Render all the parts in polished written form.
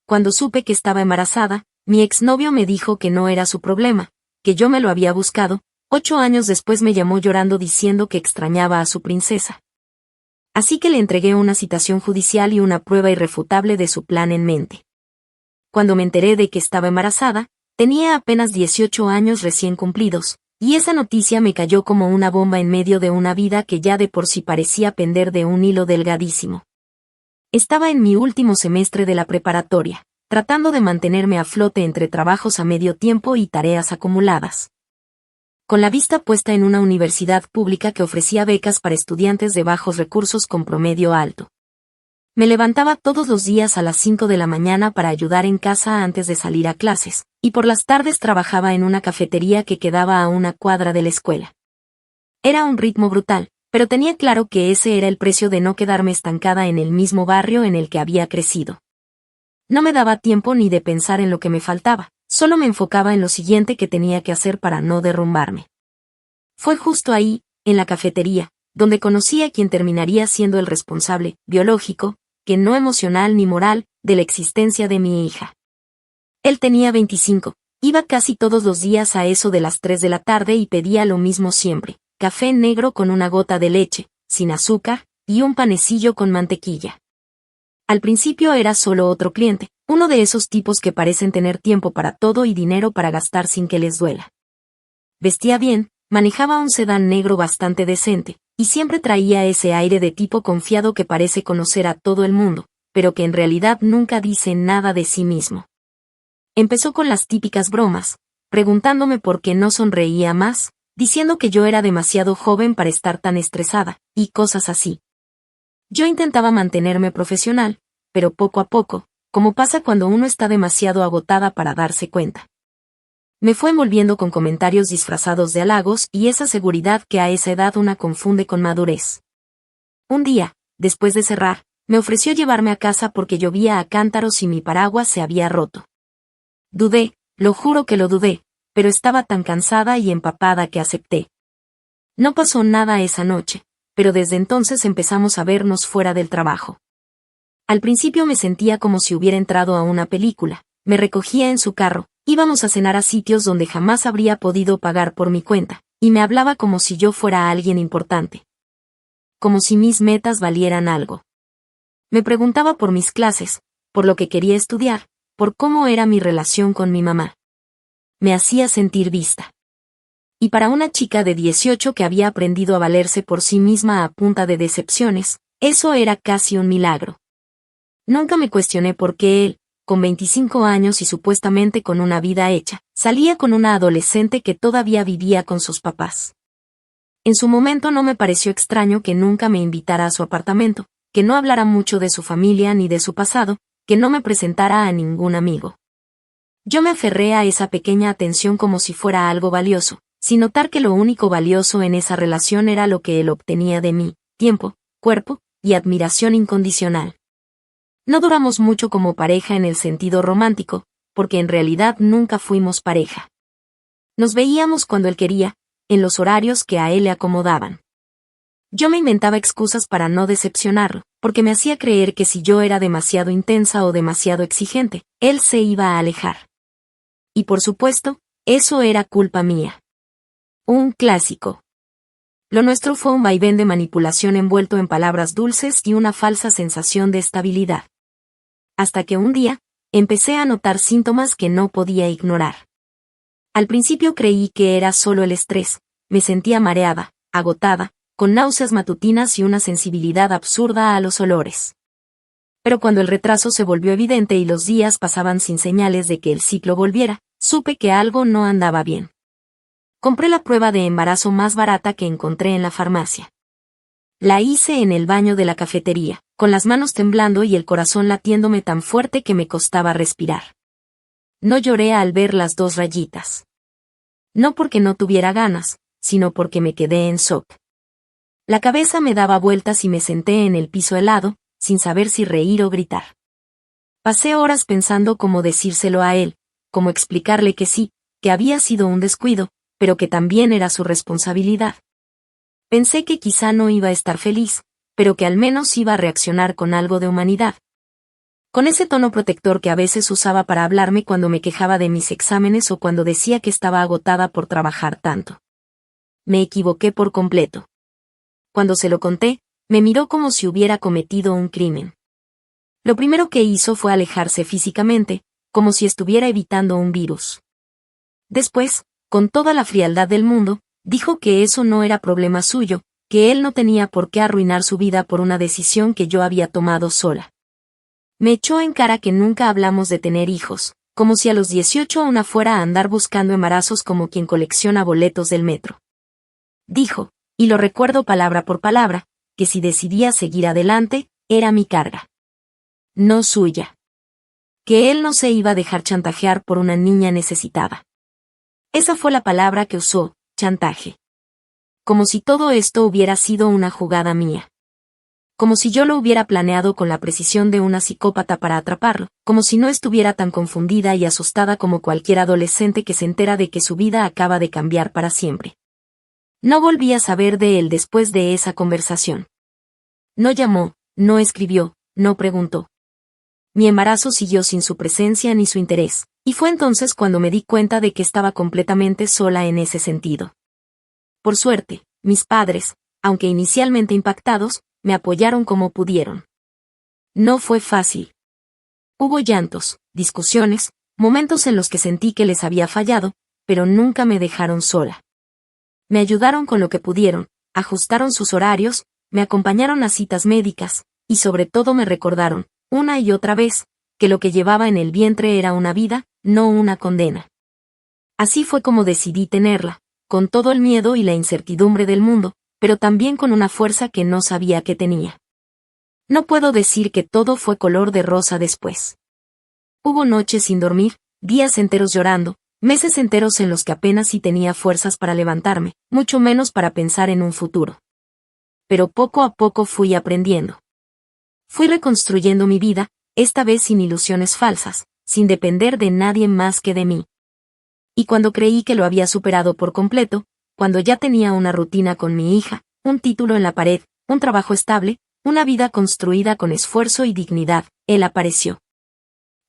Cuando supe que estaba embarazada, mi exnovio me dijo que no era su problema, que yo me lo había buscado. 8 años después me llamó llorando diciendo que extrañaba a su princesa. Así que le entregué una citación judicial y una prueba irrefutable de su plan en mente. Cuando me enteré de que estaba embarazada, tenía apenas 18 años recién cumplidos, y esa noticia me cayó como una bomba en medio de una vida que ya de por sí parecía pender de un hilo delgadísimo. Estaba en mi último semestre de la preparatoria, tratando de mantenerme a flote entre trabajos a medio tiempo y tareas acumuladas. Con la vista puesta en una universidad pública que ofrecía becas para estudiantes de bajos recursos con promedio alto. Me levantaba todos los días a las 5 de la mañana para ayudar en casa antes de salir a clases, y por las tardes trabajaba en una cafetería que quedaba a una cuadra de la escuela. Era un ritmo brutal, pero tenía claro que ese era el precio de no quedarme estancada en el mismo barrio en el que había crecido. No me daba tiempo ni de pensar en lo que me faltaba, solo me enfocaba en lo siguiente que tenía que hacer para no derrumbarme. Fue justo ahí, en la cafetería, donde conocí a quien terminaría siendo el responsable, biológico, que no emocional ni moral, de la existencia de mi hija. Él tenía 25, iba casi todos los días a eso de las 3 de la tarde y pedía lo mismo siempre, café negro con una gota de leche, sin azúcar, y un panecillo con mantequilla. Al principio era solo otro cliente, uno de esos tipos que parecen tener tiempo para todo y dinero para gastar sin que les duela. Vestía bien, manejaba un sedán negro bastante decente, y siempre traía ese aire de tipo confiado que parece conocer a todo el mundo, pero que en realidad nunca dice nada de sí mismo. Empezó con las típicas bromas, preguntándome por qué no sonreía más, diciendo que yo era demasiado joven para estar tan estresada, y cosas así. Yo intentaba mantenerme profesional, pero poco a poco, como pasa cuando uno está demasiado agotada para darse cuenta. Me fue envolviendo con comentarios disfrazados de halagos y esa seguridad que a esa edad una confunde con madurez. Un día, después de cerrar, me ofreció llevarme a casa porque llovía a cántaros y mi paraguas se había roto. Dudé, lo juro que lo dudé, pero estaba tan cansada y empapada que acepté. No pasó nada esa noche, pero desde entonces empezamos a vernos fuera del trabajo. Al principio me sentía como si hubiera entrado a una película, me recogía en su carro, íbamos a cenar a sitios donde jamás habría podido pagar por mi cuenta, y me hablaba como si yo fuera alguien importante. Como si mis metas valieran algo. Me preguntaba por mis clases, por lo que quería estudiar, por cómo era mi relación con mi mamá. Me hacía sentir vista. Y para una chica de 18 que había aprendido a valerse por sí misma a punta de decepciones, eso era casi un milagro. Nunca me cuestioné por qué él, con 25 años y supuestamente con una vida hecha, salía con una adolescente que todavía vivía con sus papás. En su momento no me pareció extraño que nunca me invitara a su apartamento, que no hablara mucho de su familia ni de su pasado, que no me presentara a ningún amigo. Yo me aferré a esa pequeña atención como si fuera algo valioso, sin notar que lo único valioso en esa relación era lo que él obtenía de mí, tiempo, cuerpo y admiración incondicional. No duramos mucho como pareja en el sentido romántico, porque en realidad nunca fuimos pareja. Nos veíamos cuando él quería, en los horarios que a él le acomodaban. Yo me inventaba excusas para no decepcionarlo, porque me hacía creer que si yo era demasiado intensa o demasiado exigente, él se iba a alejar. Y por supuesto, eso era culpa mía. Un clásico. Lo nuestro fue un vaivén de manipulación envuelto en palabras dulces y una falsa sensación de estabilidad. Hasta que un día, empecé a notar síntomas que no podía ignorar. Al principio creí que era solo el estrés, me sentía mareada, agotada, con náuseas matutinas y una sensibilidad absurda a los olores. Pero cuando el retraso se volvió evidente y los días pasaban sin señales de que el ciclo volviera, supe que algo no andaba bien. Compré la prueba de embarazo más barata que encontré en la farmacia. La hice en el baño de la cafetería, con las manos temblando y el corazón latiéndome tan fuerte que me costaba respirar. No lloré al ver las 2 rayitas. No porque no tuviera ganas, sino porque me quedé en shock. La cabeza me daba vueltas y me senté en el piso helado, sin saber si reír o gritar. Pasé horas pensando cómo decírselo a él, cómo explicarle que sí, que había sido un descuido, pero que también era su responsabilidad. Pensé que quizá no iba a estar feliz, pero que al menos iba a reaccionar con algo de humanidad. con ese tono protector que a veces usaba para hablarme cuando me quejaba de mis exámenes o cuando decía que estaba agotada por trabajar tanto. Me equivoqué por completo. Cuando se lo conté, me miró como si hubiera cometido un crimen. Lo primero que hizo fue alejarse físicamente, como si estuviera evitando un virus. Después, con toda la frialdad del mundo, dijo que eso no era problema suyo, que él no tenía por qué arruinar su vida por una decisión que yo había tomado sola. Me echó en cara que nunca hablamos de tener hijos, como si a los 18 una fuera a andar buscando embarazos como quien colecciona boletos del metro. Dijo, y lo recuerdo palabra por palabra, que si decidía seguir adelante, era mi carga. No suya. Que él no se iba a dejar chantajear por una niña necesitada. Esa fue la palabra que usó, chantaje. Como si todo esto hubiera sido una jugada mía. Como si yo lo hubiera planeado con la precisión de una psicópata para atraparlo, como si no estuviera tan confundida y asustada como cualquier adolescente que se entera de que su vida acaba de cambiar para siempre. No volví a saber de él después de esa conversación. No llamó, no escribió, no preguntó. Mi embarazo siguió sin su presencia ni su interés, y fue entonces cuando me di cuenta de que estaba completamente sola en ese sentido. Por suerte, mis padres, aunque inicialmente impactados, me apoyaron como pudieron. No fue fácil. Hubo llantos, discusiones, momentos en los que sentí que les había fallado, pero nunca me dejaron sola. Me ayudaron con lo que pudieron, ajustaron sus horarios, me acompañaron a citas médicas, y sobre todo me recordaron, una y otra vez, que lo que llevaba en el vientre era una vida, no una condena. Así fue como decidí tenerla, con todo el miedo y la incertidumbre del mundo, pero también con una fuerza que no sabía que tenía. No puedo decir que todo fue color de rosa después. Hubo noches sin dormir, días enteros llorando, meses enteros en los que apenas si tenía fuerzas para levantarme, mucho menos para pensar en un futuro. Pero poco a poco fui aprendiendo. Fui reconstruyendo mi vida, esta vez sin ilusiones falsas, sin depender de nadie más que de mí. Y cuando creí que lo había superado por completo, cuando ya tenía una rutina con mi hija, un título en la pared, un trabajo estable, una vida construida con esfuerzo y dignidad, él apareció.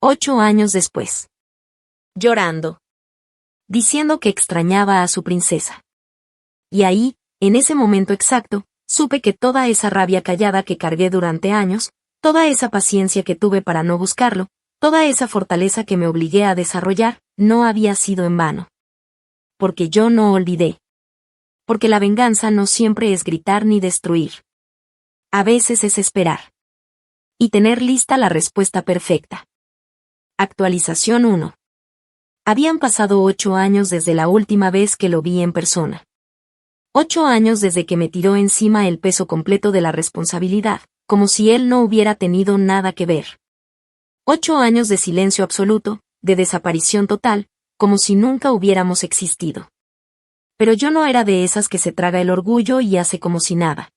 8 años después. Llorando. Diciendo que extrañaba a su princesa. Y ahí, en ese momento exacto, supe que toda esa rabia callada que cargué durante años, toda esa paciencia que tuve para no buscarlo, toda esa fortaleza que me obligué a desarrollar, no había sido en vano. Porque yo no olvidé. Porque la venganza no siempre es gritar ni destruir. A veces es esperar. Y tener lista la respuesta perfecta. Actualización 1. Habían pasado 8 años desde la última vez que lo vi en persona. 8 años desde que me tiró encima el peso completo de la responsabilidad, como si él no hubiera tenido nada que ver. 8 años de silencio absoluto, de desaparición total, como si nunca hubiéramos existido. Pero yo no era de esas que se traga el orgullo y hace como si nada.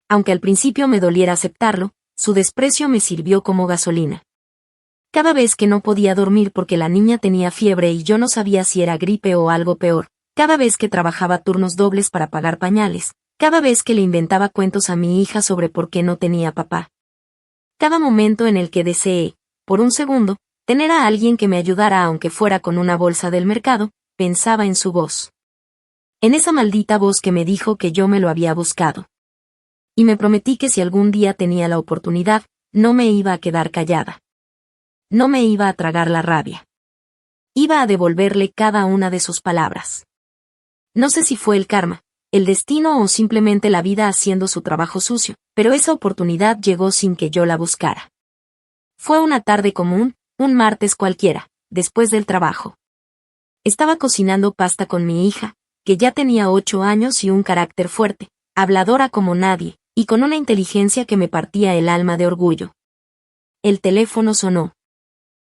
Aunque al principio me doliera aceptarlo, su desprecio me sirvió como gasolina. Cada vez que no podía dormir porque la niña tenía fiebre y yo no sabía si era gripe o algo peor, cada vez que trabajaba turnos dobles para pagar pañales, cada vez que le inventaba cuentos a mi hija sobre por qué no tenía papá. Cada momento en el que deseé, por un segundo, tener a alguien que me ayudara aunque fuera con una bolsa del mercado, pensaba en su voz. En esa maldita voz que me dijo que yo me lo había buscado. Y me prometí que si algún día tenía la oportunidad, no me iba a quedar callada. No me iba a tragar la rabia. Iba a devolverle cada una de sus palabras. No sé si fue el karma, el destino o simplemente la vida haciendo su trabajo sucio, pero esa oportunidad llegó sin que yo la buscara. Fue una tarde común, un martes cualquiera, después del trabajo. Estaba cocinando pasta con mi hija, que ya tenía 8 años y un carácter fuerte, habladora como nadie, y con una inteligencia que me partía el alma de orgullo. El teléfono sonó.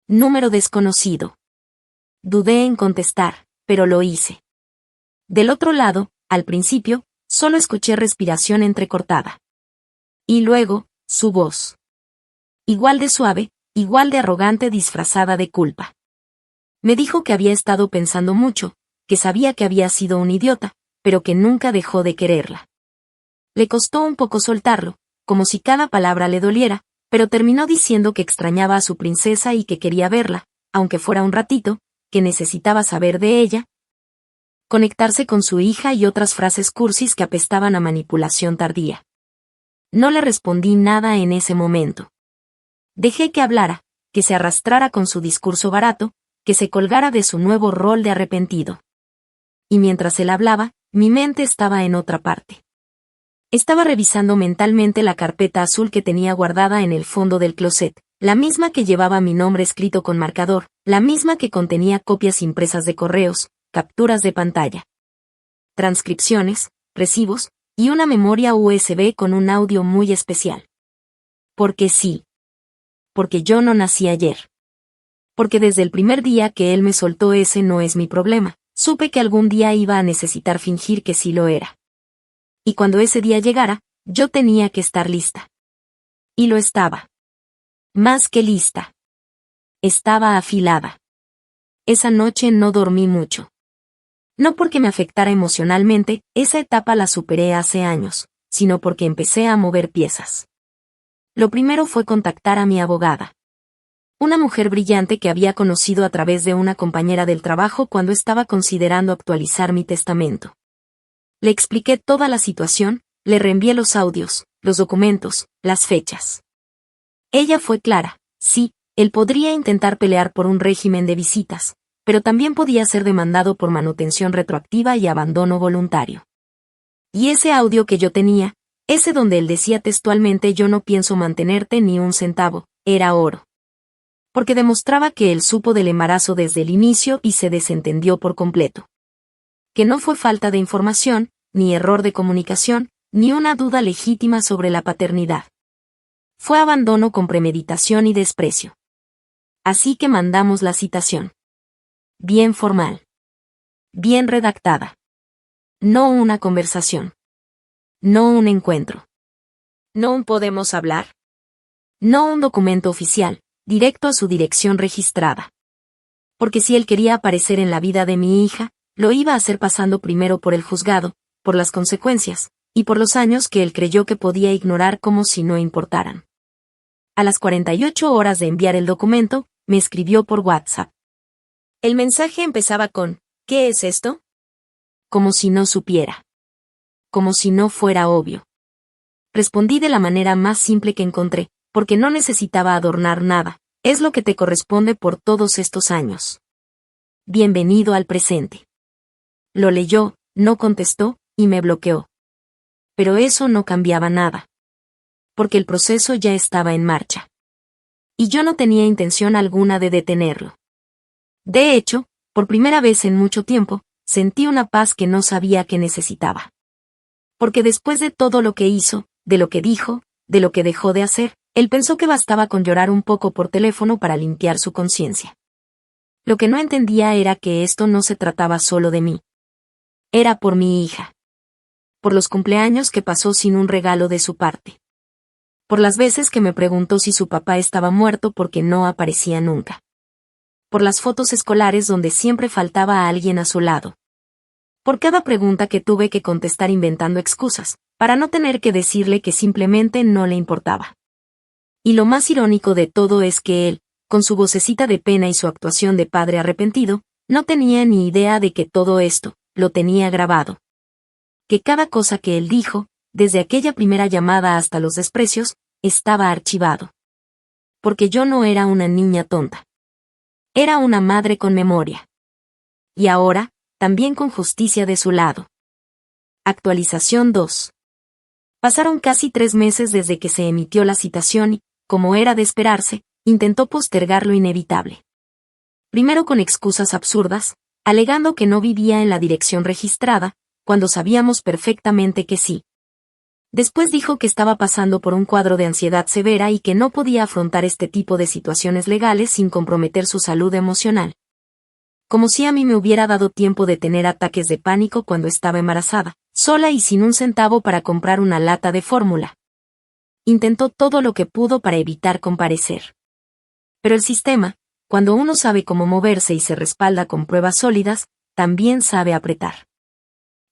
Número desconocido. Dudé en contestar, pero lo hice. Del otro lado, al principio, solo escuché respiración entrecortada. Y luego, su voz. Igual de suave, igual de arrogante disfrazada de culpa. Me dijo que había estado pensando mucho, que sabía que había sido un idiota, pero que nunca dejó de quererla. Le costó un poco soltarlo, como si cada palabra le doliera, Pero terminó diciendo que extrañaba a su princesa y que quería verla, aunque fuera un ratito, que necesitaba saber de ella, conectarse con su hija y otras frases cursis que apestaban a manipulación tardía. No le respondí nada en ese momento. Dejé que hablara, que se arrastrara con su discurso barato, que se colgara de su nuevo rol de arrepentido. Y mientras él hablaba, mi mente estaba en otra parte. Estaba revisando mentalmente la carpeta azul que tenía guardada en el fondo del closet, la misma que llevaba mi nombre escrito con marcador, la misma que contenía copias impresas de correos, capturas de pantalla, transcripciones, recibos, y una memoria USB con un audio muy especial. Porque sí. Porque yo no nací ayer. Porque desde el primer día que él me soltó ese no es mi problema, supe que algún día iba a necesitar fingir que sí lo era. Y cuando ese día llegara, yo tenía que estar lista. Y lo estaba. Más que lista. Estaba afilada. Esa noche no dormí mucho. No porque me afectara emocionalmente, esa etapa la superé hace años, sino porque empecé a mover piezas. Lo primero fue contactar a mi abogada. Una mujer brillante que había conocido a través de una compañera del trabajo cuando estaba considerando actualizar mi testamento. Le expliqué toda la situación, le reenvié los audios, los documentos, las fechas. Ella fue clara, sí, él podría intentar pelear por un régimen de visitas, pero también podía ser demandado por manutención retroactiva y abandono voluntario. Y ese audio que yo tenía, ese donde él decía textualmente yo no pienso mantenerte ni un centavo, era oro. Porque demostraba que él supo del embarazo desde el inicio y se desentendió por completo. Que no fue falta de información, ni error de comunicación, ni una duda legítima sobre la paternidad. Fue abandono con premeditación y desprecio. Así que mandamos la citación. Bien formal. Bien redactada. No una conversación. No un encuentro. No un podemos hablar. No un documento oficial, directo a su dirección registrada. Porque si él quería aparecer en la vida de mi hija, lo iba a hacer pasando primero por el juzgado, por las consecuencias, y por los años que él creyó que podía ignorar como si no importaran. A las 48 horas de enviar el documento, me escribió por WhatsApp. El mensaje empezaba con, ¿qué es esto? Como si no supiera. Como si no fuera obvio. Respondí de la manera más simple que encontré, porque no necesitaba adornar nada, es lo que te corresponde por todos estos años. Bienvenido al presente. Lo leyó, no contestó, y me bloqueó. Pero eso no cambiaba nada. Porque el proceso ya estaba en marcha. Y yo no tenía intención alguna de detenerlo. De hecho, por primera vez en mucho tiempo, sentí una paz que no sabía que necesitaba. Porque después de todo lo que hizo, de lo que dijo, de lo que dejó de hacer, él pensó que bastaba con llorar un poco por teléfono para limpiar su conciencia. Lo que no entendía era que esto no se trataba solo de mí. Era por mi hija. Por los cumpleaños que pasó sin un regalo de su parte. Por las veces que me preguntó si su papá estaba muerto porque no aparecía nunca. Por las fotos escolares donde siempre faltaba alguien a su lado. Por cada pregunta que tuve que contestar inventando excusas, para no tener que decirle que simplemente no le importaba. Y lo más irónico de todo es que él, con su vocecita de pena y su actuación de padre arrepentido, no tenía ni idea de que todo esto, lo tenía grabado. Que cada cosa que él dijo, desde aquella primera llamada hasta los desprecios, estaba archivado. Porque yo no era una niña tonta. Era una madre con memoria. Y ahora, también con justicia de su lado. Actualización 2. Pasaron casi 3 meses desde que se emitió la citación y, como era de esperarse, intentó postergar lo inevitable. Primero con excusas absurdas, alegando que no vivía en la dirección registrada, cuando sabíamos perfectamente que sí. Después dijo que estaba pasando por un cuadro de ansiedad severa y que no podía afrontar este tipo de situaciones legales sin comprometer su salud emocional. Como si a mí me hubiera dado tiempo de tener ataques de pánico cuando estaba embarazada, sola y sin un centavo para comprar una lata de fórmula. Intentó todo lo que pudo para evitar comparecer. Pero el sistema, cuando uno sabe cómo moverse y se respalda con pruebas sólidas, también sabe apretar.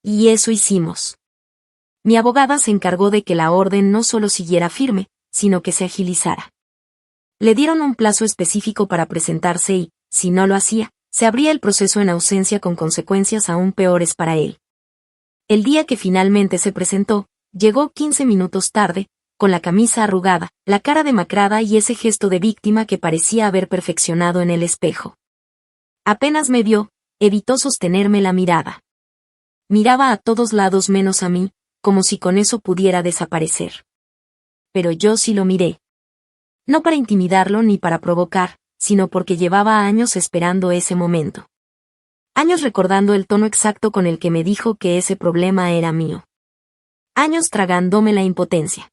Y eso hicimos. Mi abogada se encargó de que la orden no solo siguiera firme, sino que se agilizara. Le dieron un plazo específico para presentarse y, si no lo hacía, se abría el proceso en ausencia con consecuencias aún peores para él. El día que finalmente se presentó, llegó 15 minutos tarde, con la camisa arrugada, la cara demacrada y ese gesto de víctima que parecía haber perfeccionado en el espejo. Apenas me vio, evitó sostenerme la mirada. Miraba a todos lados menos a mí, como si con eso pudiera desaparecer. Pero yo sí lo miré. No para intimidarlo ni para provocar, sino porque llevaba años esperando ese momento. Años recordando el tono exacto con el que me dijo que ese problema era mío. Años tragándome la impotencia.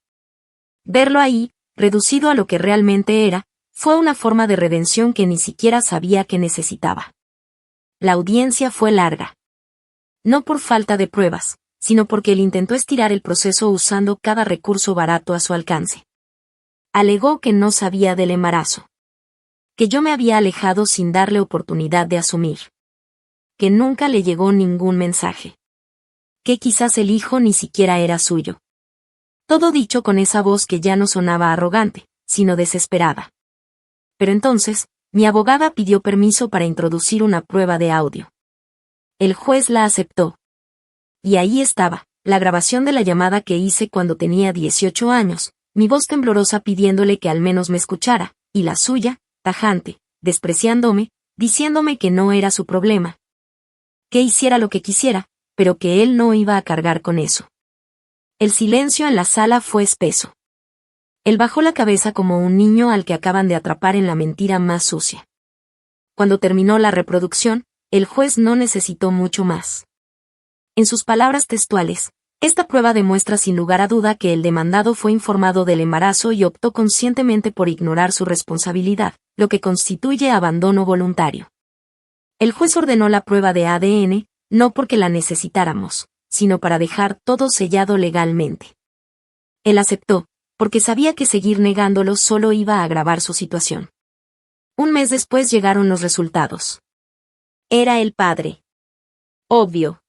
Verlo ahí, reducido a lo que realmente era, fue una forma de redención que ni siquiera sabía que necesitaba. La audiencia fue larga. No por falta de pruebas, sino porque él intentó estirar el proceso usando cada recurso barato a su alcance. Alegó que no sabía del embarazo. Que yo me había alejado sin darle oportunidad de asumir. Que nunca le llegó ningún mensaje. Que quizás el hijo ni siquiera era suyo. Todo dicho con esa voz que ya no sonaba arrogante, sino desesperada. Pero entonces, mi abogada pidió permiso para introducir una prueba de audio. El juez la aceptó. Y ahí estaba, la grabación de la llamada que hice cuando tenía 18 años, mi voz temblorosa pidiéndole que al menos me escuchara, y la suya, tajante, despreciándome, diciéndome que no era su problema. Que hiciera lo que quisiera, pero que él no iba a cargar con eso. El silencio en la sala fue espeso. Él bajó la cabeza como un niño al que acaban de atrapar en la mentira más sucia. Cuando terminó la reproducción, el juez no necesitó mucho más. En sus palabras textuales, esta prueba demuestra sin lugar a duda que el demandado fue informado del embarazo y optó conscientemente por ignorar su responsabilidad, lo que constituye abandono voluntario. El juez ordenó la prueba de ADN, no porque la necesitáramos, sino para dejar todo sellado legalmente. Él aceptó, porque sabía que seguir negándolo solo iba a agravar su situación. Un mes después llegaron los resultados. Era el padre. Obvio.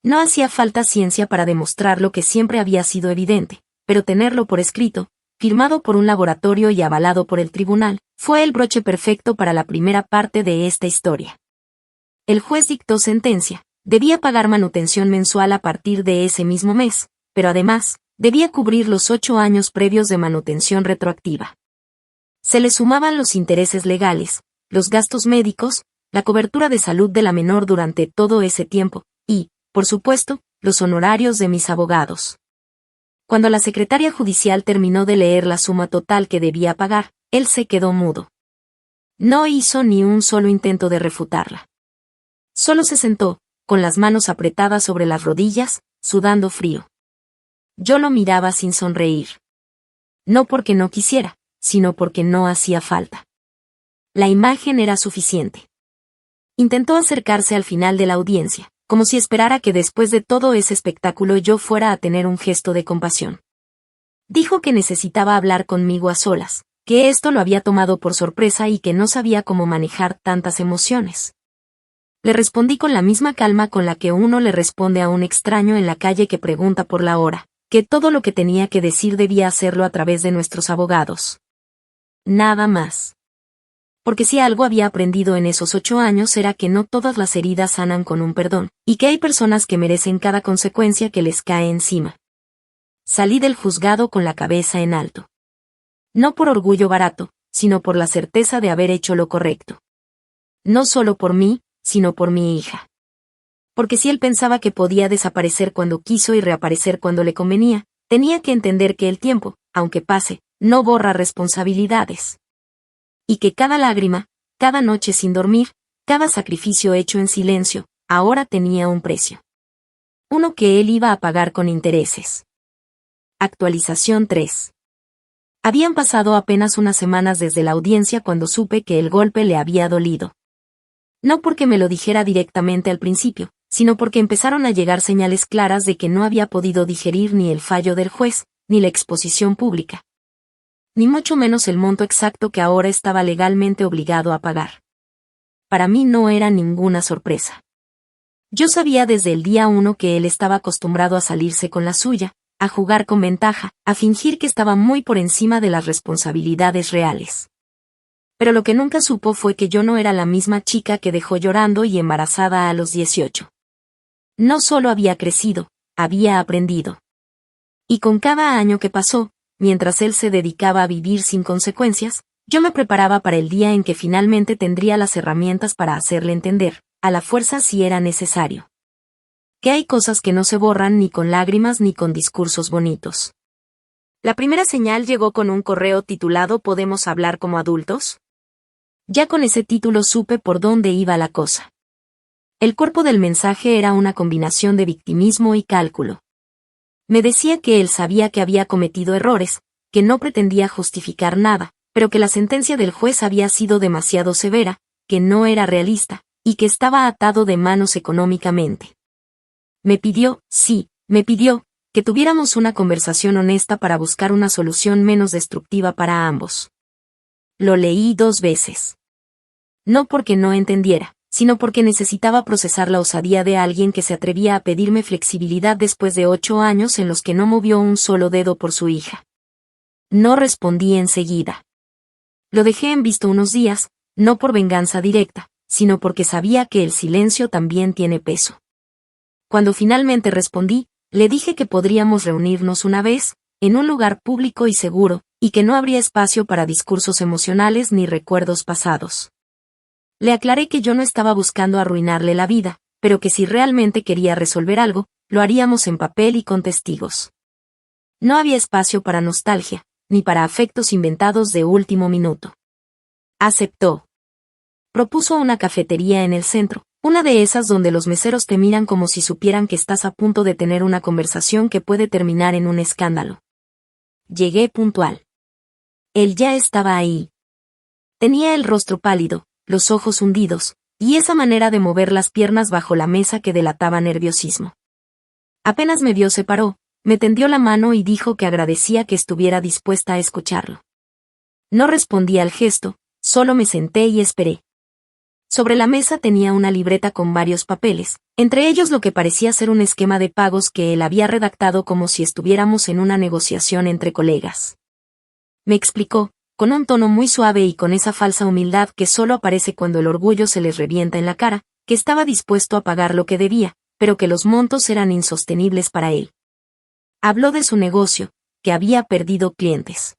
No hacía falta ciencia para demostrar lo que siempre había sido evidente, pero tenerlo por escrito, firmado por un laboratorio y avalado por el tribunal, fue el broche perfecto para la primera parte de esta historia. El juez dictó sentencia. Debía pagar manutención mensual a partir de ese mismo mes, pero además, debía cubrir los 8 años previos de manutención retroactiva. Se le sumaban los intereses legales, los gastos médicos, la cobertura de salud de la menor durante todo ese tiempo, y, por supuesto, los honorarios de mis abogados. Cuando la secretaria judicial terminó de leer la suma total que debía pagar, él se quedó mudo. No hizo ni un solo intento de refutarla. Solo se sentó, con las manos apretadas sobre las rodillas, sudando frío. Yo lo miraba sin sonreír. No porque no quisiera, sino porque no hacía falta. La imagen era suficiente. Intentó acercarse al final de la audiencia, como si esperara que después de todo ese espectáculo yo fuera a tener un gesto de compasión. Dijo que necesitaba hablar conmigo a solas, que esto lo había tomado por sorpresa y que no sabía cómo manejar tantas emociones. Le respondí con la misma calma con la que uno le responde a un extraño en la calle que pregunta por la hora, que todo lo que tenía que decir debía hacerlo a través de nuestros abogados. Nada más. Porque si algo había aprendido en esos 8 años era que no todas las heridas sanan con un perdón, y que hay personas que merecen cada consecuencia que les cae encima. Salí del juzgado con la cabeza en alto. No por orgullo barato, sino por la certeza de haber hecho lo correcto. No solo por mí, sino por mi hija. Porque si él pensaba que podía desaparecer cuando quiso y reaparecer cuando le convenía, tenía que entender que el tiempo, aunque pase, no borra responsabilidades. Y que cada lágrima, cada noche sin dormir, cada sacrificio hecho en silencio, ahora tenía un precio. Uno que él iba a pagar con intereses. Actualización 3. Habían pasado apenas unas semanas desde la audiencia cuando supe que el golpe le había dolido. No porque me lo dijera directamente al principio, sino porque empezaron a llegar señales claras de que no había podido digerir ni el fallo del juez, ni la exposición pública. Ni mucho menos el monto exacto que ahora estaba legalmente obligado a pagar. Para mí no era ninguna sorpresa. Yo sabía desde el día 1 que él estaba acostumbrado a salirse con la suya, a jugar con ventaja, a fingir que estaba muy por encima de las responsabilidades reales. Pero lo que nunca supo fue que yo no era la misma chica que dejó llorando y embarazada a los 18. No solo había crecido, había aprendido. Y con cada año que pasó, mientras él se dedicaba a vivir sin consecuencias, yo me preparaba para el día en que finalmente tendría las herramientas para hacerle entender, a la fuerza si era necesario, que hay cosas que no se borran ni con lágrimas ni con discursos bonitos. La primera señal llegó con un correo titulado ¿Podemos hablar como adultos? Ya con ese título supe por dónde iba la cosa. El cuerpo del mensaje era una combinación de victimismo y cálculo. Me decía que él sabía que había cometido errores, que no pretendía justificar nada, pero que la sentencia del juez había sido demasiado severa, que no era realista, y que estaba atado de manos económicamente. Me pidió, que tuviéramos una conversación honesta para buscar una solución menos destructiva para ambos. Lo leí 2 veces. No porque no entendiera, sino porque necesitaba procesar la osadía de alguien que se atrevía a pedirme flexibilidad después de 8 años en los que no movió un solo dedo por su hija. No respondí enseguida. Lo dejé en visto unos días, no por venganza directa, sino porque sabía que el silencio también tiene peso. Cuando finalmente respondí, le dije que podríamos reunirnos una vez, en un lugar público y seguro, y que no habría espacio para discursos emocionales ni recuerdos pasados. Le aclaré que yo no estaba buscando arruinarle la vida, pero que si realmente quería resolver algo, lo haríamos en papel y con testigos. No había espacio para nostalgia, ni para afectos inventados de último minuto. Aceptó. Propuso una cafetería en el centro, una de esas donde los meseros te miran como si supieran que estás a punto de tener una conversación que puede terminar en un escándalo. Llegué puntual. Él ya estaba ahí. Tenía el rostro pálido, los ojos hundidos, y esa manera de mover las piernas bajo la mesa que delataba nerviosismo. Apenas me vio se paró, me tendió la mano y dijo que agradecía que estuviera dispuesta a escucharlo. No respondí al gesto, solo me senté y esperé. Sobre la mesa tenía una libreta con varios papeles, entre ellos lo que parecía ser un esquema de pagos que él había redactado como si estuviéramos en una negociación entre colegas. Me explicó, con un tono muy suave y con esa falsa humildad que solo aparece cuando el orgullo se les revienta en la cara, que estaba dispuesto a pagar lo que debía, pero que los montos eran insostenibles para él. Habló de su negocio, que había perdido clientes.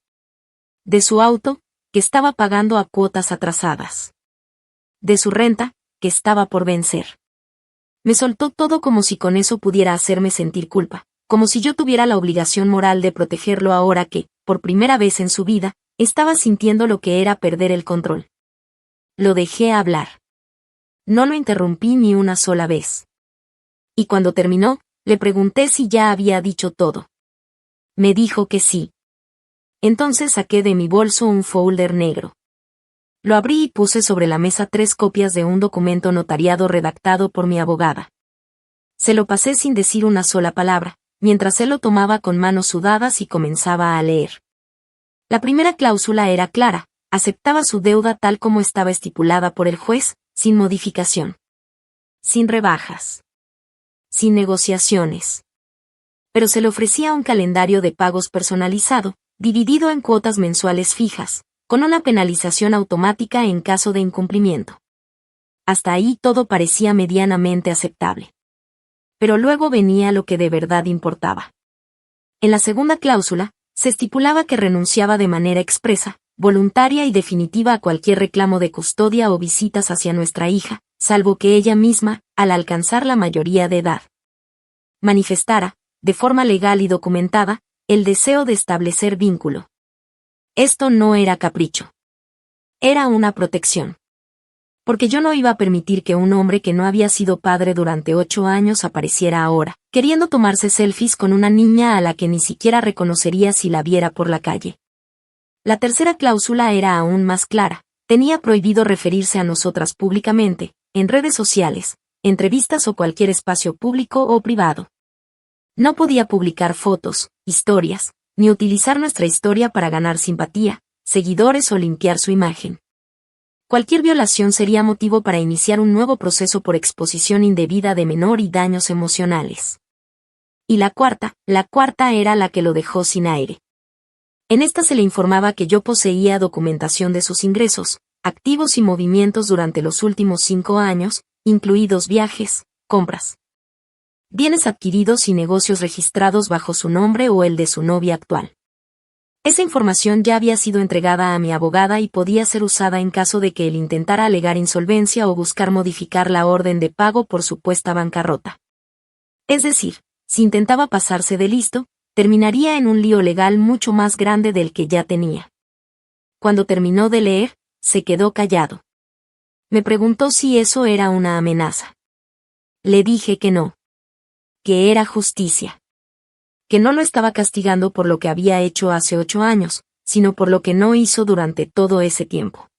De su auto, que estaba pagando a cuotas atrasadas. De su renta, que estaba por vencer. Me soltó todo como si con eso pudiera hacerme sentir culpa, como si yo tuviera la obligación moral de protegerlo ahora que, por primera vez en su vida, estaba sintiendo lo que era perder el control. Lo dejé hablar. No lo interrumpí ni una sola vez. Y cuando terminó, le pregunté si ya había dicho todo. Me dijo que sí. Entonces saqué de mi bolso un folder negro. Lo abrí y puse sobre la mesa 3 copias de un documento notariado redactado por mi abogada. Se lo pasé sin decir una sola palabra, mientras él lo tomaba con manos sudadas y comenzaba a leer. La primera cláusula era clara, aceptaba su deuda tal como estaba estipulada por el juez, sin modificación. Sin rebajas. Sin negociaciones. Pero se le ofrecía un calendario de pagos personalizado, dividido en cuotas mensuales fijas, con una penalización automática en caso de incumplimiento. Hasta ahí todo parecía medianamente aceptable. Pero luego venía lo que de verdad importaba. En la segunda cláusula, se estipulaba que renunciaba de manera expresa, voluntaria y definitiva a cualquier reclamo de custodia o visitas hacia nuestra hija, salvo que ella misma, al alcanzar la mayoría de edad, manifestara, de forma legal y documentada, el deseo de establecer vínculo. Esto no era capricho. Era una protección. Porque yo no iba a permitir que un hombre que no había sido padre durante 8 años apareciera ahora, queriendo tomarse selfies con una niña a la que ni siquiera reconocería si la viera por la calle. La tercera cláusula era aún más clara, tenía prohibido referirse a nosotras públicamente, en redes sociales, entrevistas o cualquier espacio público o privado. No podía publicar fotos, historias, ni utilizar nuestra historia para ganar simpatía, seguidores o limpiar su imagen. Cualquier violación sería motivo para iniciar un nuevo proceso por exposición indebida de menor y daños emocionales. Y la cuarta era la que lo dejó sin aire. En esta se le informaba que yo poseía documentación de sus ingresos, activos y movimientos durante los últimos 5 años, incluidos viajes, compras, bienes adquiridos y negocios registrados bajo su nombre o el de su novia actual. Esa información ya había sido entregada a mi abogada y podía ser usada en caso de que él intentara alegar insolvencia o buscar modificar la orden de pago por supuesta bancarrota. Es decir, si intentaba pasarse de listo, terminaría en un lío legal mucho más grande del que ya tenía. Cuando terminó de leer, se quedó callado. Me preguntó si eso era una amenaza. Le dije que no. Que era justicia. Que no lo estaba castigando por lo que había hecho hace 8 años, sino por lo que no hizo durante todo ese tiempo.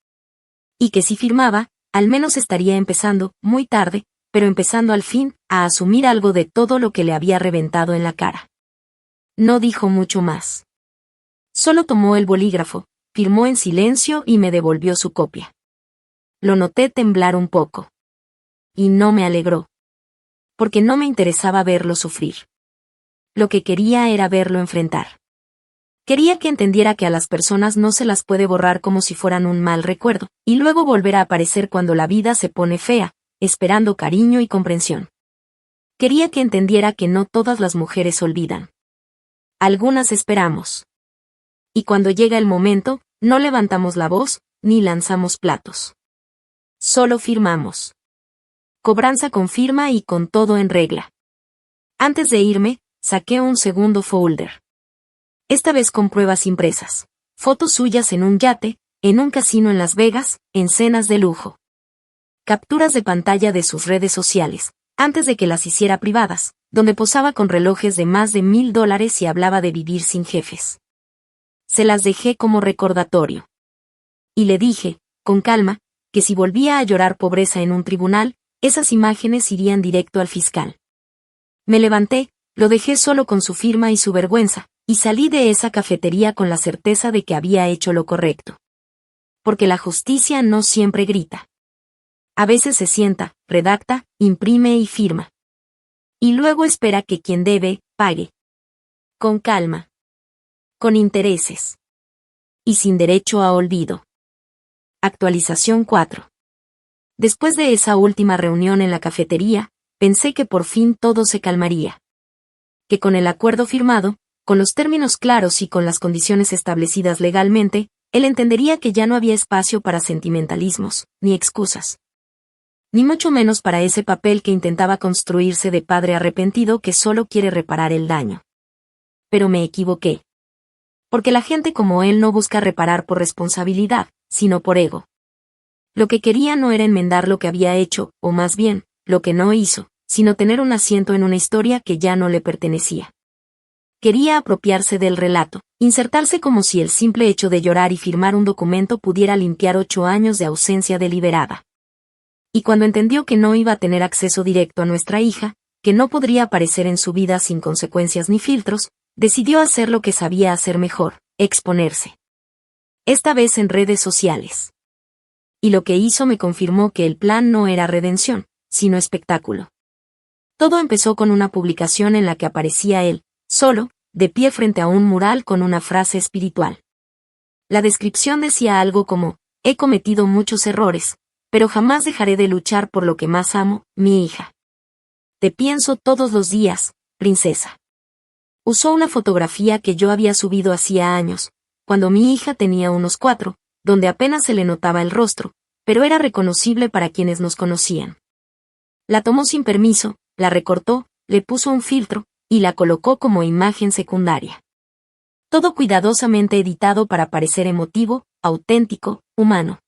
Y que si firmaba, al menos estaría empezando, muy tarde, pero empezando al fin, a asumir algo de todo lo que le había reventado en la cara. No dijo mucho más. Solo tomó el bolígrafo, firmó en silencio y me devolvió su copia. Lo noté temblar un poco. Y no me alegró. Porque no me interesaba verlo sufrir. Lo que quería era verlo enfrentar. Quería que entendiera que a las personas no se las puede borrar como si fueran un mal recuerdo, y luego volver a aparecer cuando la vida se pone fea, esperando cariño y comprensión. Quería que entendiera que no todas las mujeres olvidan. Algunas esperamos. Y cuando llega el momento, no levantamos la voz, ni lanzamos platos. Solo firmamos. Cobranza con firma y con todo en regla. Antes de irme, saqué un segundo folder. Esta vez con pruebas impresas. Fotos suyas en un yate, en un casino en Las Vegas, en cenas de lujo. Capturas de pantalla de sus redes sociales, antes de que las hiciera privadas, donde posaba con relojes de más de $1,000 y hablaba de vivir sin jefes. Se las dejé como recordatorio. Y le dije, con calma, que si volvía a llorar pobreza en un tribunal, esas imágenes irían directo al fiscal. Me levanté, lo dejé solo con su firma y su vergüenza, y salí de esa cafetería con la certeza de que había hecho lo correcto. Porque la justicia no siempre grita. A veces se sienta, redacta, imprime y firma. Y luego espera que quien debe, pague. Con calma. Con intereses. Y sin derecho a olvido. Actualización 4. Después de esa última reunión en la cafetería, pensé que por fin todo se calmaría. Que con el acuerdo firmado, con los términos claros y con las condiciones establecidas legalmente, él entendería que ya no había espacio para sentimentalismos, ni excusas. Ni mucho menos para ese papel que intentaba construirse de padre arrepentido que solo quiere reparar el daño. Pero me equivoqué. Porque la gente como él no busca reparar por responsabilidad, sino por ego. Lo que quería no era enmendar lo que había hecho, o más bien, lo que no hizo, sino tener un asiento en una historia que ya no le pertenecía. Quería apropiarse del relato, insertarse como si el simple hecho de llorar y firmar un documento pudiera limpiar 8 años de ausencia deliberada. Y cuando entendió que no iba a tener acceso directo a nuestra hija, que no podría aparecer en su vida sin consecuencias ni filtros, decidió hacer lo que sabía hacer mejor, exponerse. Esta vez en redes sociales. Y lo que hizo me confirmó que el plan no era redención, sino espectáculo. Todo empezó con una publicación en la que aparecía él, solo, de pie frente a un mural con una frase espiritual. La descripción decía algo como, he cometido muchos errores, pero jamás dejaré de luchar por lo que más amo, mi hija. Te pienso todos los días, princesa. Usó una fotografía que yo había subido hacía años, cuando mi hija tenía unos 4, donde apenas se le notaba el rostro, pero era reconocible para quienes nos conocían. La tomó sin permiso, la recortó, le puso un filtro, y la colocó como imagen secundaria. Todo cuidadosamente editado para parecer emotivo, auténtico, humano.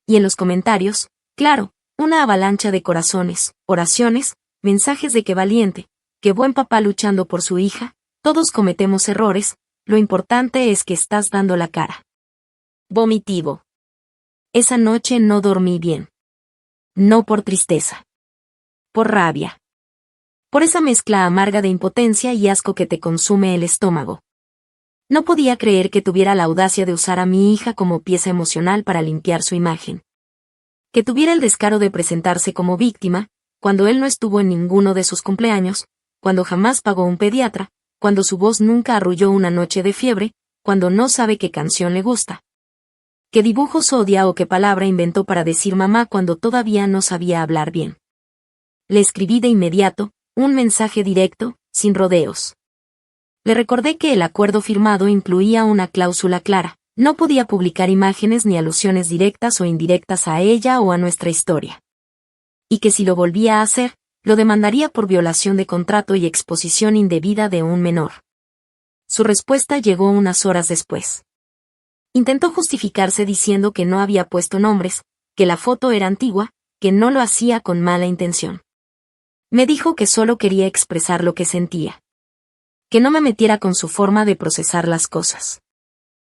Y en los comentarios, claro, una avalancha de corazones, oraciones, mensajes de que valiente, que buen papá luchando por su hija, todos cometemos errores, lo importante es que estás dando la cara. Vomitivo. Esa noche no dormí bien. No por tristeza. Por rabia. Por esa mezcla amarga de impotencia y asco que te consume el estómago. No podía creer que tuviera la audacia de usar a mi hija como pieza emocional para limpiar su imagen. Que tuviera el descaro de presentarse como víctima, cuando él no estuvo en ninguno de sus cumpleaños, cuando jamás pagó un pediatra, cuando su voz nunca arrulló una noche de fiebre, cuando no sabe qué canción le gusta. ¿Qué dibujos odia o qué palabra inventó para decir mamá cuando todavía no sabía hablar bien? Le escribí de inmediato, un mensaje directo, sin rodeos. Le recordé que el acuerdo firmado incluía una cláusula clara: no podía publicar imágenes ni alusiones directas o indirectas a ella o a nuestra historia. Y que si lo volvía a hacer, lo demandaría por violación de contrato y exposición indebida de un menor. Su respuesta llegó unas horas después. Intentó justificarse diciendo que no había puesto nombres, que la foto era antigua, que no lo hacía con mala intención. Me dijo que solo quería expresar lo que sentía. Que no me metiera con su forma de procesar las cosas.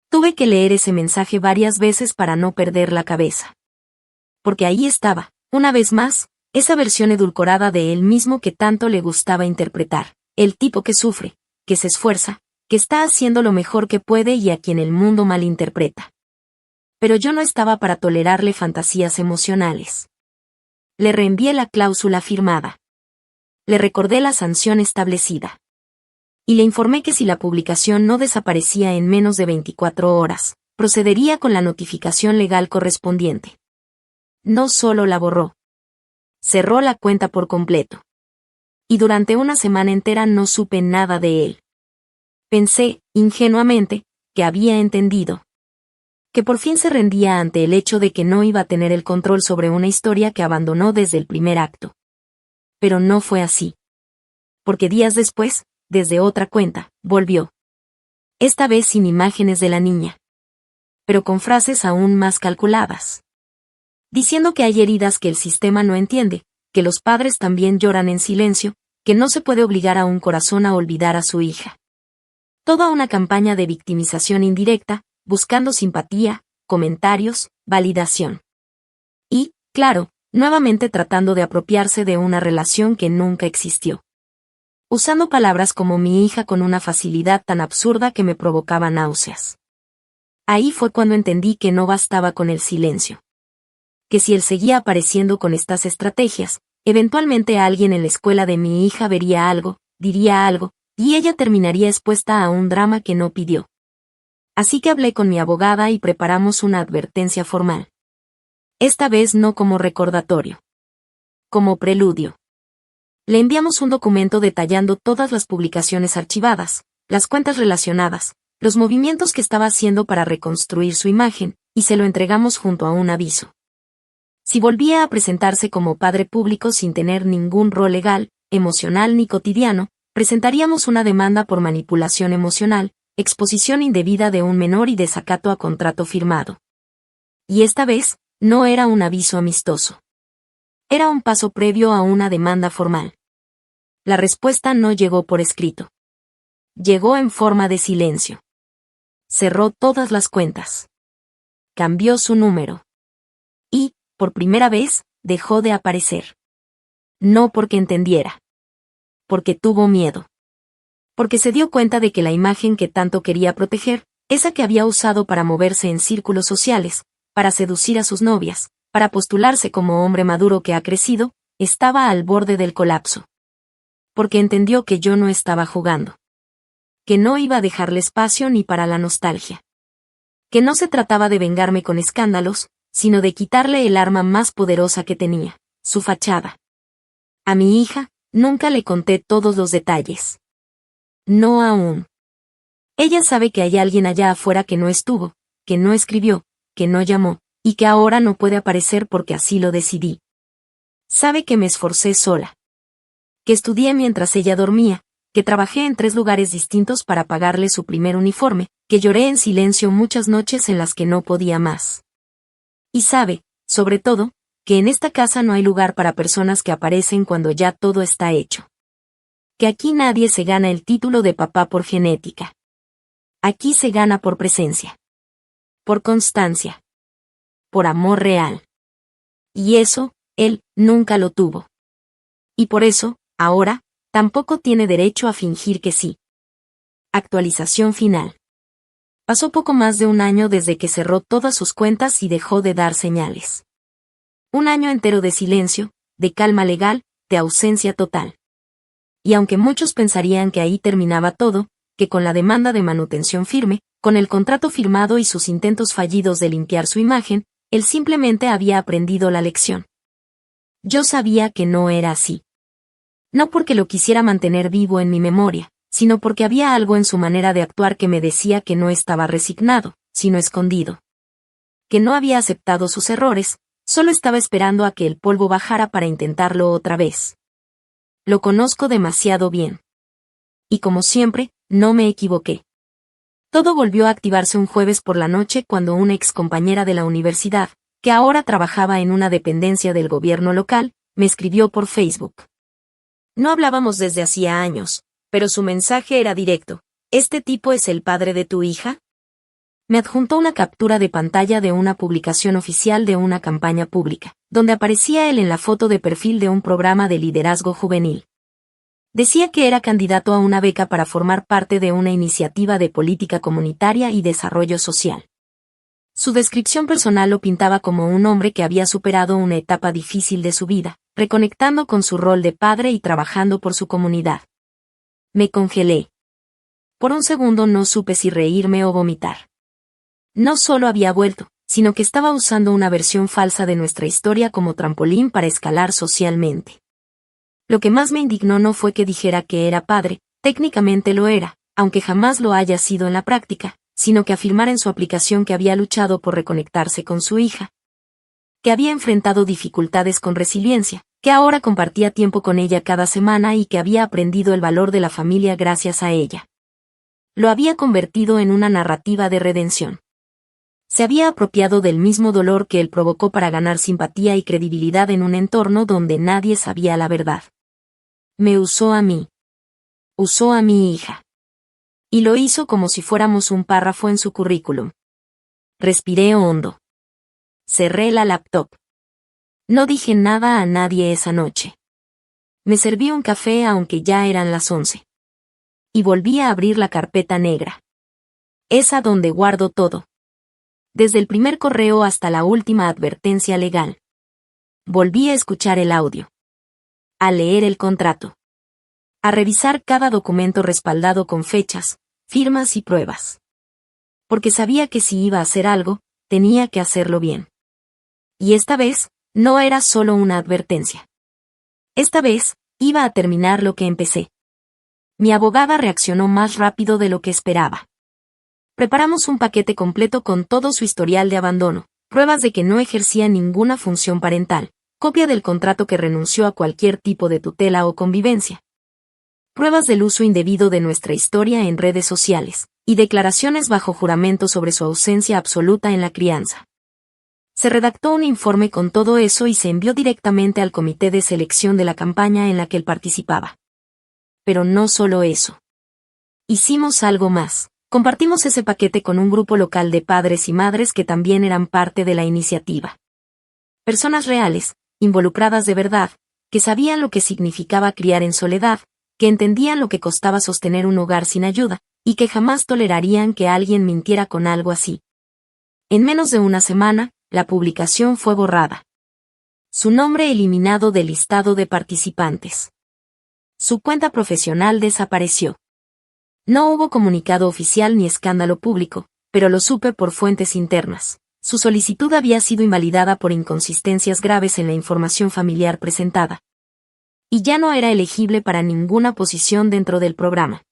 Tuve que leer ese mensaje varias veces para no perder la cabeza. Porque ahí estaba, una vez más, esa versión edulcorada de él mismo que tanto le gustaba interpretar, el tipo que sufre, que se esfuerza, que está haciendo lo mejor que puede y a quien el mundo malinterpreta. Pero yo no estaba para tolerarle fantasías emocionales. Le reenvié la cláusula firmada. Le recordé la sanción establecida. Y le informé que si la publicación no desaparecía en menos de 24 horas, procedería con la notificación legal correspondiente. No solo la borró. Cerró la cuenta por completo. Y durante una semana entera no supe nada de él. Pensé, ingenuamente, que había entendido. Que por fin se rendía ante el hecho de que no iba a tener el control sobre una historia que abandonó desde el primer acto. Pero no fue así. Porque días después, desde otra cuenta, volvió. Esta vez sin imágenes de la niña. Pero con frases aún más calculadas. Diciendo que hay heridas que el sistema no entiende, que los padres también lloran en silencio, que no se puede obligar a un corazón a olvidar a su hija. Toda una campaña de victimización indirecta, buscando simpatía, comentarios, validación. Y, claro, nuevamente tratando de apropiarse de una relación que nunca existió. Usando palabras como mi hija con una facilidad tan absurda que me provocaba náuseas. Ahí fue cuando entendí que no bastaba con el silencio. Que si él seguía apareciendo con estas estrategias, eventualmente alguien en la escuela de mi hija vería algo, diría algo, y ella terminaría expuesta a un drama que no pidió. Así que hablé con mi abogada y preparamos una advertencia formal. Esta vez no como recordatorio. Como preludio. Le enviamos un documento detallando todas las publicaciones archivadas, las cuentas relacionadas, los movimientos que estaba haciendo para reconstruir su imagen, y se lo entregamos junto a un aviso. Si volvía a presentarse como padre público sin tener ningún rol legal, emocional ni cotidiano, presentaríamos una demanda por manipulación emocional, exposición indebida de un menor y desacato a contrato firmado. Y esta vez, no era un aviso amistoso. Era un paso previo a una demanda formal. La respuesta no llegó por escrito. Llegó en forma de silencio. Cerró todas las cuentas. Cambió su número. Y, por primera vez, dejó de aparecer. No porque entendiera. Porque tuvo miedo. Porque se dio cuenta de que la imagen que tanto quería proteger, esa que había usado para moverse en círculos sociales, para seducir a sus novias, para postularse como hombre maduro que ha crecido, estaba al borde del colapso. Porque entendió que yo no estaba jugando. Que no iba a dejarle espacio ni para la nostalgia. Que no se trataba de vengarme con escándalos, sino de quitarle el arma más poderosa que tenía, su fachada. A mi hija, nunca le conté todos los detalles. No aún. Ella sabe que hay alguien allá afuera que no estuvo, que no escribió, que no llamó, y que ahora no puede aparecer porque así lo decidí. Sabe que me esforcé sola. Que estudié mientras ella dormía, que trabajé en 3 lugares distintos para pagarle su primer uniforme, que lloré en silencio muchas noches en las que no podía más. Y sabe, sobre todo, que en esta casa no hay lugar para personas que aparecen cuando ya todo está hecho. Que aquí nadie se gana el título de papá por genética. Aquí se gana por presencia. Por constancia. Por amor real. Y eso, él, nunca lo tuvo. Y por eso, ahora, tampoco tiene derecho a fingir que sí. Actualización final. Pasó poco más de un año desde que cerró todas sus cuentas y dejó de dar señales. Un año entero de silencio, de calma legal, de ausencia total. Y aunque muchos pensarían que ahí terminaba todo, que con la demanda de manutención firme, con el contrato firmado y sus intentos fallidos de limpiar su imagen, él simplemente había aprendido la lección. Yo sabía que no era así. No porque lo quisiera mantener vivo en mi memoria, sino porque había algo en su manera de actuar que me decía que no estaba resignado, sino escondido. Que no había aceptado sus errores, solo estaba esperando a que el polvo bajara para intentarlo otra vez. Lo conozco demasiado bien. Y como siempre, no me equivoqué. Todo volvió a activarse un jueves por la noche cuando una excompañera de la universidad, que ahora trabajaba en una dependencia del gobierno local, me escribió por Facebook. No hablábamos desde hacía años, pero su mensaje era directo. ¿Este tipo es el padre de tu hija? Me adjuntó una captura de pantalla de una publicación oficial de una campaña pública, donde aparecía él en la foto de perfil de un programa de liderazgo juvenil. Decía que era candidato a una beca para formar parte de una iniciativa de política comunitaria y desarrollo social. Su descripción personal lo pintaba como un hombre que había superado una etapa difícil de su vida, reconectando con su rol de padre y trabajando por su comunidad. Me congelé. Por un segundo no supe si reírme o vomitar. No solo había vuelto, sino que estaba usando una versión falsa de nuestra historia como trampolín para escalar socialmente. Lo que más me indignó no fue que dijera que era padre, técnicamente lo era, aunque jamás lo haya sido en la práctica, sino que afirmara en su aplicación que había luchado por reconectarse con su hija, que había enfrentado dificultades con resiliencia, que ahora compartía tiempo con ella cada semana y que había aprendido el valor de la familia gracias a ella. Lo había convertido en una narrativa de redención. Se había apropiado del mismo dolor que él provocó para ganar simpatía y credibilidad en un entorno donde nadie sabía la verdad. Me usó a mí. Usó a mi hija. Y lo hizo como si fuéramos un párrafo en su currículum. Respiré hondo. Cerré la laptop. No dije nada a nadie esa noche. Me serví un café aunque ya eran las 11. Y volví a abrir la carpeta negra. Esa donde guardo todo. Desde el primer correo hasta la última advertencia legal. Volví a escuchar el audio. A leer el contrato. A revisar cada documento respaldado con fechas, firmas y pruebas. Porque sabía que si iba a hacer algo, tenía que hacerlo bien. Y esta vez, no era solo una advertencia. Esta vez, iba a terminar lo que empecé. Mi abogada reaccionó más rápido de lo que esperaba. Preparamos un paquete completo con todo su historial de abandono, pruebas de que no ejercía ninguna función parental, copia del contrato que renunció a cualquier tipo de tutela o convivencia, pruebas del uso indebido de nuestra historia en redes sociales, y declaraciones bajo juramento sobre su ausencia absoluta en la crianza. Se redactó un informe con todo eso y se envió directamente al comité de selección de la campaña en la que él participaba. Pero no solo eso. Hicimos algo más. Compartimos ese paquete con un grupo local de padres y madres que también eran parte de la iniciativa. Personas reales, involucradas de verdad, que sabían lo que significaba criar en soledad, que entendían lo que costaba sostener un hogar sin ayuda, y que jamás tolerarían que alguien mintiera con algo así. En menos de una semana, la publicación fue borrada. Su nombre eliminado del listado de participantes. Su cuenta profesional desapareció. No hubo comunicado oficial ni escándalo público, pero lo supe por fuentes internas. Su solicitud había sido invalidada por inconsistencias graves en la información familiar presentada. Y ya no era elegible para ninguna posición dentro del programa.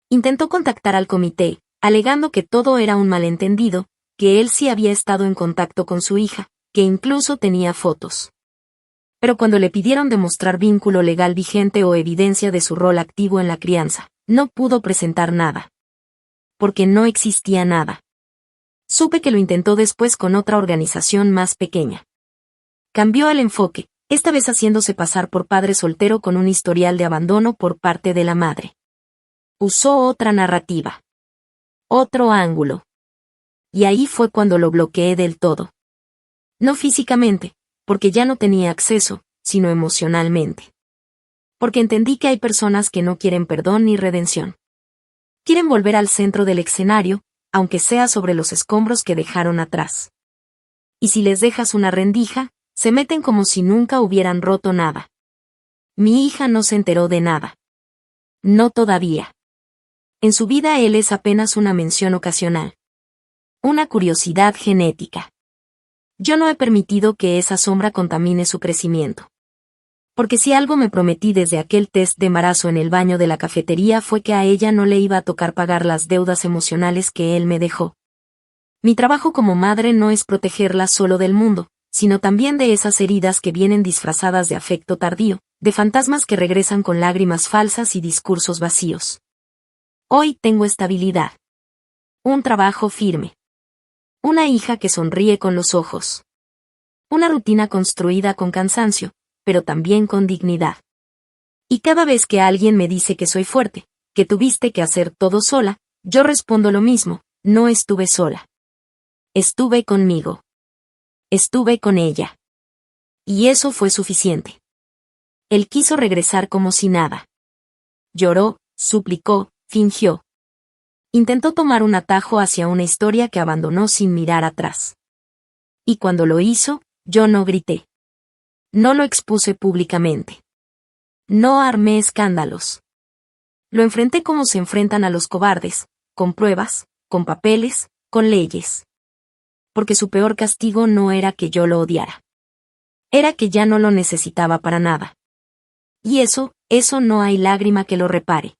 Intentó contactar al comité, alegando que todo era un malentendido, que él sí había estado en contacto con su hija, que incluso tenía fotos. Pero cuando le pidieron demostrar vínculo legal vigente o evidencia de su rol activo en la crianza, no pudo presentar nada. Porque no existía nada. Supe que lo intentó después con otra organización más pequeña. Cambió el enfoque, esta vez haciéndose pasar por padre soltero con un historial de abandono por parte de la madre. Usó otra narrativa. Otro ángulo. Y ahí fue cuando lo bloqueé del todo. No físicamente, porque ya no tenía acceso, sino emocionalmente. Porque entendí que hay personas que no quieren perdón ni redención. Quieren volver al centro del escenario, aunque sea sobre los escombros que dejaron atrás. Y si les dejas una rendija, se meten como si nunca hubieran roto nada. Mi hija no se enteró de nada. No todavía. En su vida él es apenas una mención ocasional. Una curiosidad genética. Yo no he permitido que esa sombra contamine su crecimiento. Porque si algo me prometí desde aquel test de embarazo en el baño de la cafetería fue que a ella no le iba a tocar pagar las deudas emocionales que él me dejó. Mi trabajo como madre no es protegerla solo del mundo, sino también de esas heridas que vienen disfrazadas de afecto tardío, de fantasmas que regresan con lágrimas falsas y discursos vacíos. Hoy tengo estabilidad. Un trabajo firme. Una hija que sonríe con los ojos. Una rutina construida con cansancio, pero también con dignidad. Y cada vez que alguien me dice que soy fuerte, que tuviste que hacer todo sola, yo respondo lo mismo, no estuve sola. Estuve conmigo. Estuve con ella. Y eso fue suficiente. Él quiso regresar como si nada. Lloró, suplicó, fingió. Intentó tomar un atajo hacia una historia que abandonó sin mirar atrás. Y cuando lo hizo, yo no grité. No lo expuse públicamente. No armé escándalos. Lo enfrenté como se enfrentan a los cobardes, con pruebas, con papeles, con leyes. Porque su peor castigo no era que yo lo odiara. Era que ya no lo necesitaba para nada. Y eso no hay lágrima que lo repare.